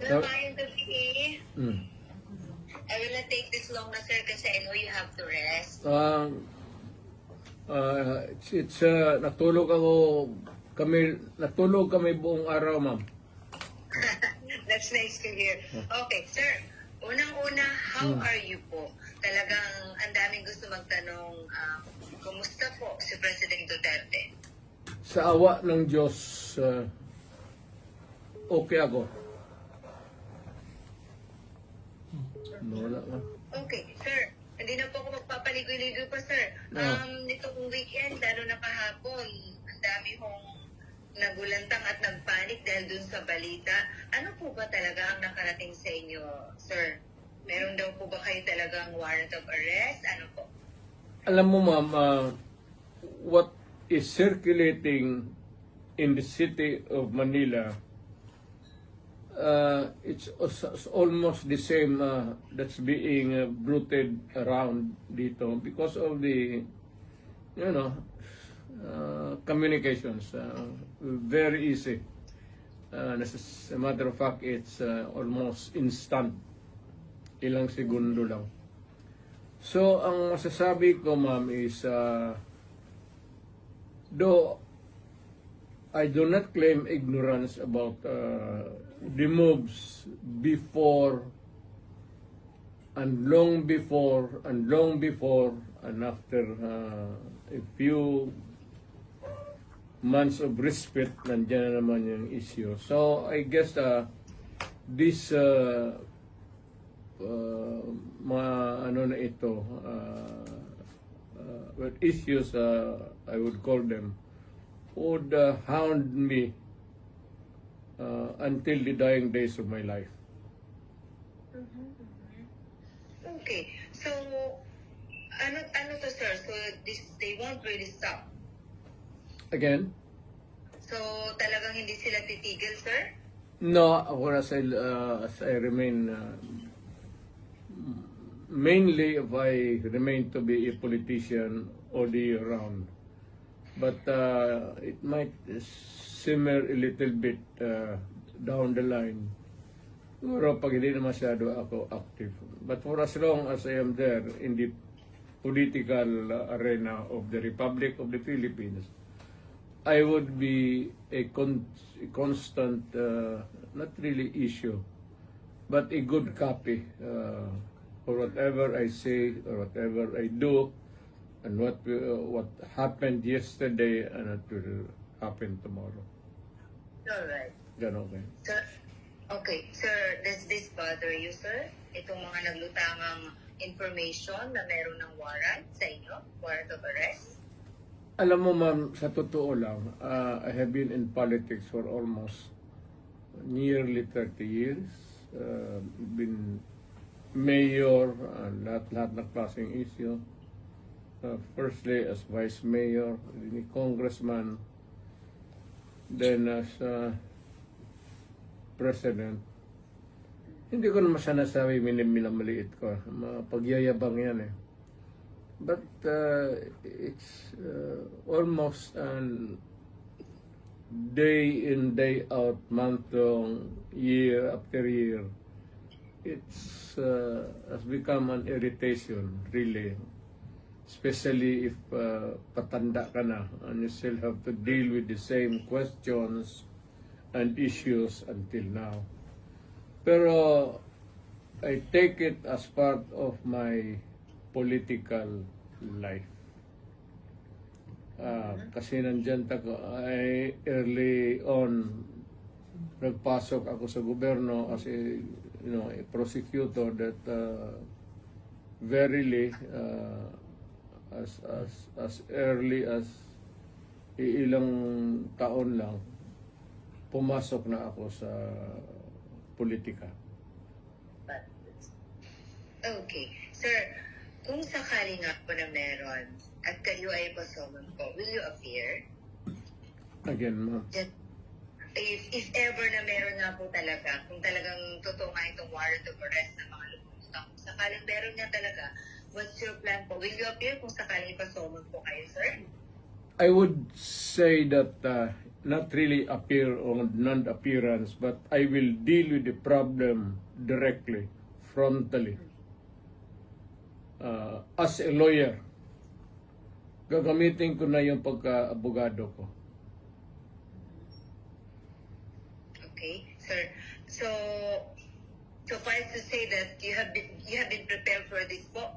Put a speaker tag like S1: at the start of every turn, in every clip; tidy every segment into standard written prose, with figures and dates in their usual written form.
S1: Hello,
S2: So,
S1: Mayan Gabi. I will not take this long na, sir, kasi I know you have to rest.
S2: natulog kami buong araw, ma'am.
S1: That's nice to hear. Okay, sir. Unang-una, how are you po? Talagang ang daming gusto magtanong, kumusta po si President Duterte?
S2: Sa awa ng Diyos, okay ako. Wala nga.
S1: Okay, sir. Hindi na po ako magpapaligoy-ligoy pa, sir. Nitong weekend, lalo na kahapon, ang dami hong nagulantang at nagpanik dahil dun sa balita. Ano po ba talaga ang nakarating sa inyo, sir? Meron daw po ba kayo talagang warrant of arrest? Ano po?
S2: Alam mo, ma'am, what is circulating in the city of Manila, it's almost the same that's being bruited around dito because of the, communications. Very easy. As a matter of fact, it's almost instant. Ilang segundo lang. So, ang masasabi ko, ma'am, is though I do not claim ignorance about the moves before and long before and after a few months of respite, nandiyan na naman yung issue. So, I guess this issues, I would call them, would hound me until the dying days of my life.
S1: Okay. So, ano to, sir? So, they won't really stop.
S2: Again?
S1: So, talagang hindi sila titigil, sir?
S2: No, as I remain, mainly if I remain to be a politician all the year round. But it might simmer a little bit down the line. Siguro pag hindi na masyado ako active. But for as long as I am there in the political arena of the Republic of the Philippines, I would be a constant, not really issue, but a good copy for whatever I say or whatever I do, and what happened yesterday and what will happen tomorrow.
S1: Alright.
S2: Ganon okay.
S1: Sir, okay. Sir, does this bother you, sir? Itong mga naglutangang information na meron ng warrant sa inyo? Warrant of arrest?
S2: Alam mo, ma'am, sa totoo lang, I have been in politics for almost nearly 30 years. Been mayor, lahat ng klaseng issue. Firstly as vice mayor, then congressman, then as president. Hindi ko naman sinasabi minamaliit ko. Pagyayabang yan eh. But it's almost an day in, day out, month long, year after year. It's has become an irritation, really. Especially if patanda ka na and you still have to deal with the same questions and issues until now. Pero I take it as part of my political life. Kasi nandyan ay early on nagpasok ako sa gobyerno as a prosecutor that verily as early as ilang taon lang pumasok na ako sa politika.
S1: Okay. Sir, kung sakali nga po na meron at kayo ay pasoman po, will you appear?
S2: Again, ma'am.
S1: If ever na meron nga po talaga, kung talagang totoo nga itong warrant of arrest ng mga lumutang, kung sakaling meron nga talaga, what's your plan po? Will you appear kung sakaling ipasoman po kayo, sir?
S2: I would say that not really appear on non-appearance, but I will deal with the problem directly, frontally. As a lawyer, gagamitin ko na yung pagka-abogado ko.
S1: Okay, sir. So, suffice to say that you have been prepared for this po,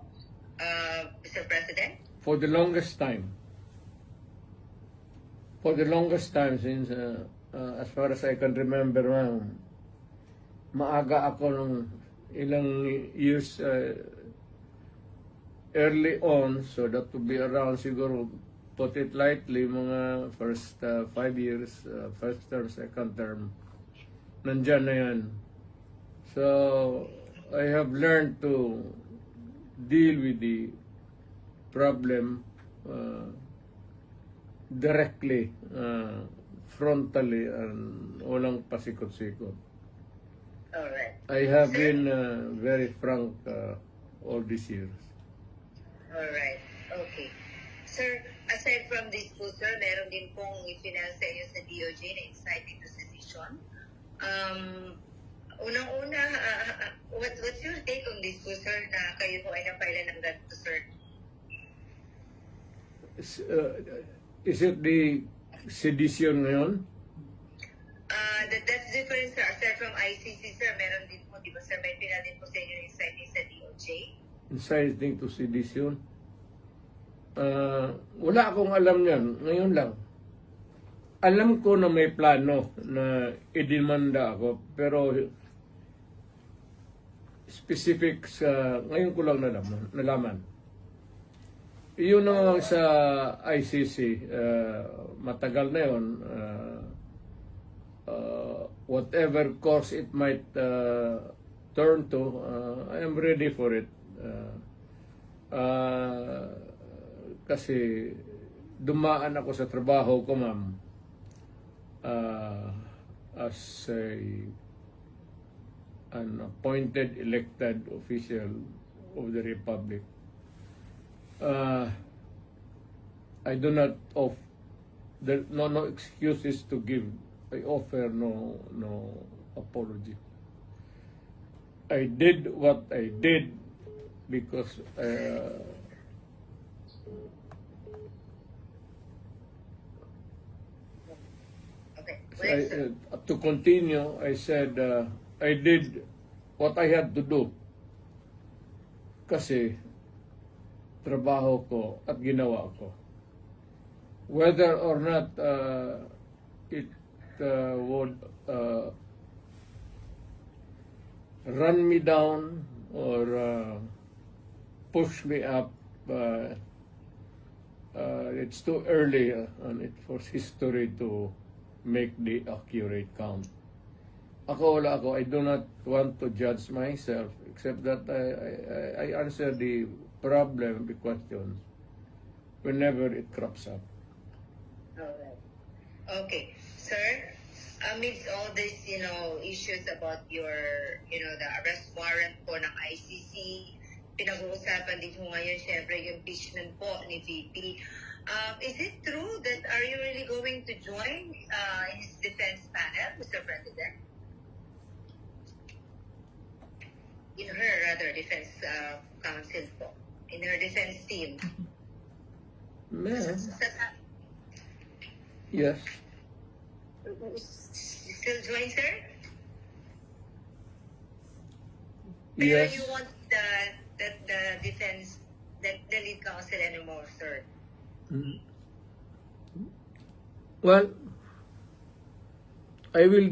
S1: Mr. President?
S2: For the longest time. For the longest time since, as far as I can remember, maaga ako ng ilang years early on, so that would be around siguro, put it lightly, mga first 5 years, first term, second term, nandyan na yan. So, I have learned to deal with the problem directly, frontally, and walang pasikot-sikot.
S1: Alright.
S2: I have been very frank all these years.
S1: Alright. Okay. Sir, aside from this po, sir, meron din pong i-finance sa inyo sa DOJ na inciting to sedition. Unang-una, what's your take on this po, sir, na kayo po ay napailan ng ganito, sir?
S2: Is it the sedition ngayon?
S1: That's different, sir. Aside from ICC, sir, meron din po, di ba, sir, may pinal din po sa inyo inciting sa DOJ?
S2: Inciting to sedition? Wala akong alam yan. Ngayon lang. Alam ko na may plano na idemanda ako, pero specific sa ngayon ko lang nalaman. Yun naman sa ICC, matagal na yun. Whatever course it might turn to, I am ready for it. Kasi dumaan ako sa trabaho ko, ma'am, as an appointed elected official of the Republic. I do not no excuses to give. I offer no apology. I did what I did because to continue, I said I did what I had to do kasi trabaho ko at ginawa ko. Whether or not it would run me down or push me up, it's too early and it for history to make the accurate count. I do not want to judge myself, except that I answer the problem, the questions, whenever it crops up.
S1: Alright. Okay. Sir, amidst all these, issues about your, the arrest warrant po ng ICC, pinag-uusapan din po ngayon, syempre, yung impeachment po ni VP. Is it true that are you really going to join his defense panel, Mr. President? In her, rather, defense counsel po. In her defense team.
S2: Ma'am. Yes.
S1: You still join, sir? Pero
S2: Yes.
S1: you want the defense, the lead counsel anymore, sir?
S2: Well, I will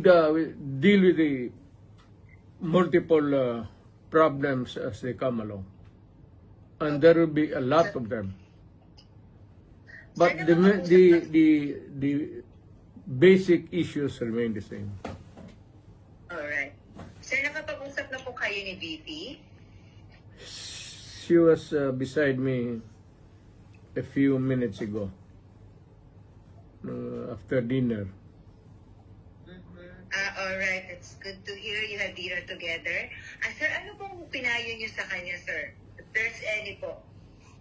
S2: deal with the multiple problems as they come along. And there will be a lot of them. But the basic issues remain the same.
S1: Alright. Sir, nakapag-usap na po kayo ni VP?
S2: She was beside me a few minutes ago, after dinner.
S1: Alright. It's good to hear you have dinner together. Sir, ano pong pinayo niyo sa kanya, sir? If there's any po.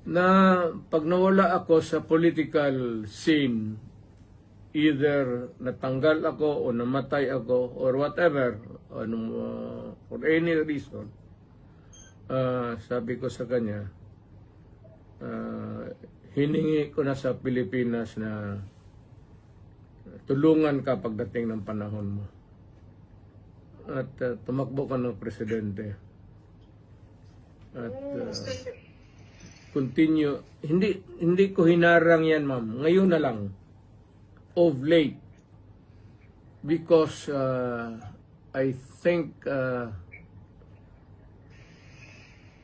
S2: Na pag nawala ako sa political scene, either natanggal ako o namatay ako or whatever, for any reason, sabi ko sa kanya, hiningi ko na sa Pilipinas na tulungan ka pagdating ng panahon mo. At tumakbo ka ng presidente. At continue. Hindi ko hinarang yan, ma'am. Ngayon na lang. Of late. Because I think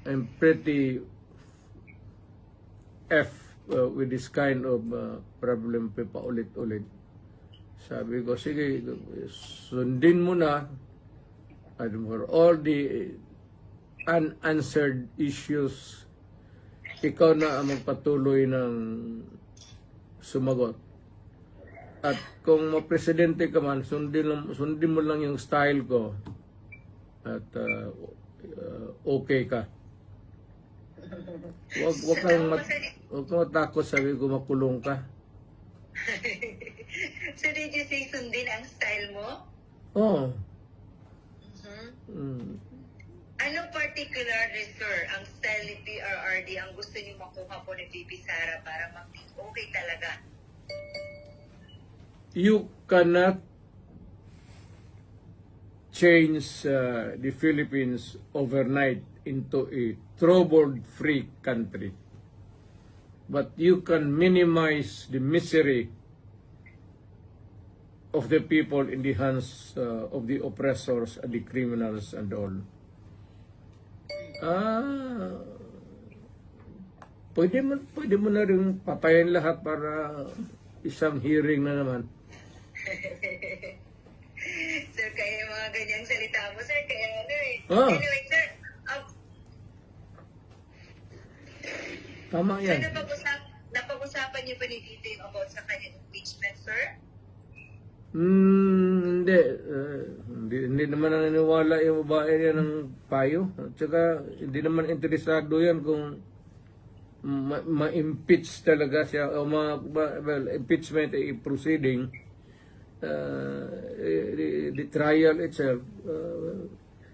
S2: I'm pretty with this kind of problem pa ulit-ulit. Sabi ko, sige, sundin mo na for all the unanswered issues, ikaw na ang magpatuloy ng sumagot. At kung mapresidente ka man, sundin mo lang yung style ko at okay ka. Huwag kang matakot, sabi ko, makulong ka.
S1: So did you say sundin ang style mo?
S2: Oo.
S1: Anong particular, sir, ang style ni PRRD ang gusto niyo makuha po ni VP Sara para mag-think okay talaga?
S2: You cannot change the Philippines overnight into a trouble-free country. But you can minimize the misery of the people in the hands of the oppressors and the criminals and all. Pwede mo na rin patayin lahat para isang hearing na naman.
S1: Sir, kaya yung mga ganyang salita mo, sir, kaya ano eh.
S2: Ah.
S1: Anyway, sir,
S2: Tama yan.
S1: sir, napag-usapan niyo ba ni Tito yung about sa kanyang impeachment, sir?
S2: Hindi naman naniniwala yung babae niya ng payo. At saka, hindi naman interesado yan kung ma-impeach talaga siya o impeachment proceeding. The trial itself,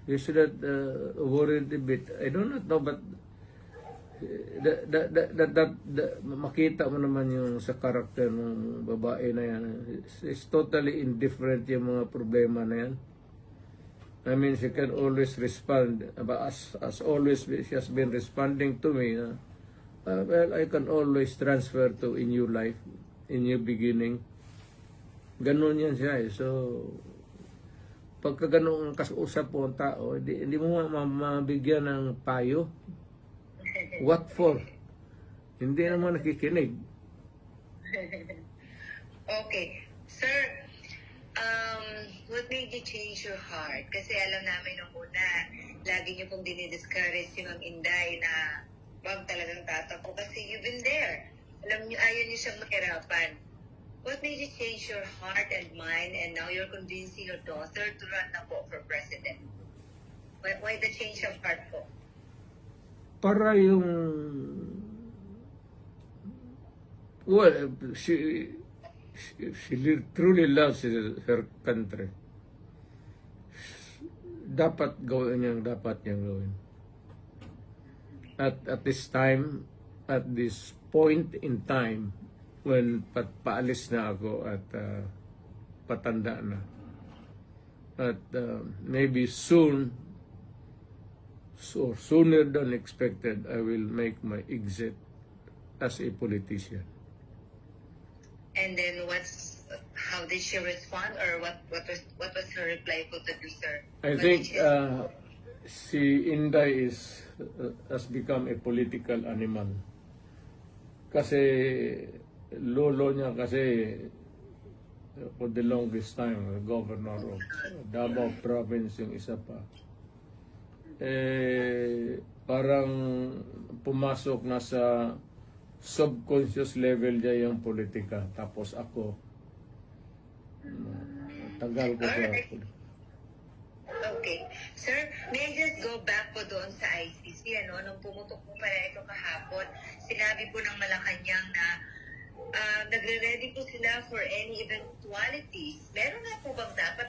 S2: you should not worry a bit. I do not know, but makita mo naman yung sa karakter ng babae na yan. It's totally indifferent yung mga problema na yan. I mean, she can always respond. As always, she has been responding to me. Well, I can always transfer to a new life, a new beginning. Ganon yan siya eh. So, pagka ganun ang kausap po ang tao, hindi mo mabigyan ng payo. What for? Hindi naman nakikinig.
S1: Okay. Sir, what made you change your heart? Kasi alam namin nung una, lagi niyo pong dinidiscourage si Ma'am Inday na wag talagang tatakbo kasi you've been there. Alam niyo, ayaw niyo siyang mahirapan. What made you change your heart and mind and now you're convincing your daughter to run na po for president? Why the change of heart po?
S2: Para yung she truly loves her country. Dapat gawin niyang gawin. At this time, at this point in time, when paalis na ako at patanda na. At maybe soon, so sooner than expected, I will make my exit as a politician.
S1: And then how did she respond, or what was her reply po to you, sir?
S2: I think si Inday has become a political animal. Kasi lolo niya for the longest time, governor of Davao Province yung isa pa. Parang pumasok na sa subconscious level niya yung politika. Tapos ako, tagal ko sa
S1: Okay. Sir, may I just go back po doon sa ICC, nung pumutok po pala ito kahapon, sinabi po ng Malacanang na nagre-ready po sila for any eventualities. Meron nga po bang dapat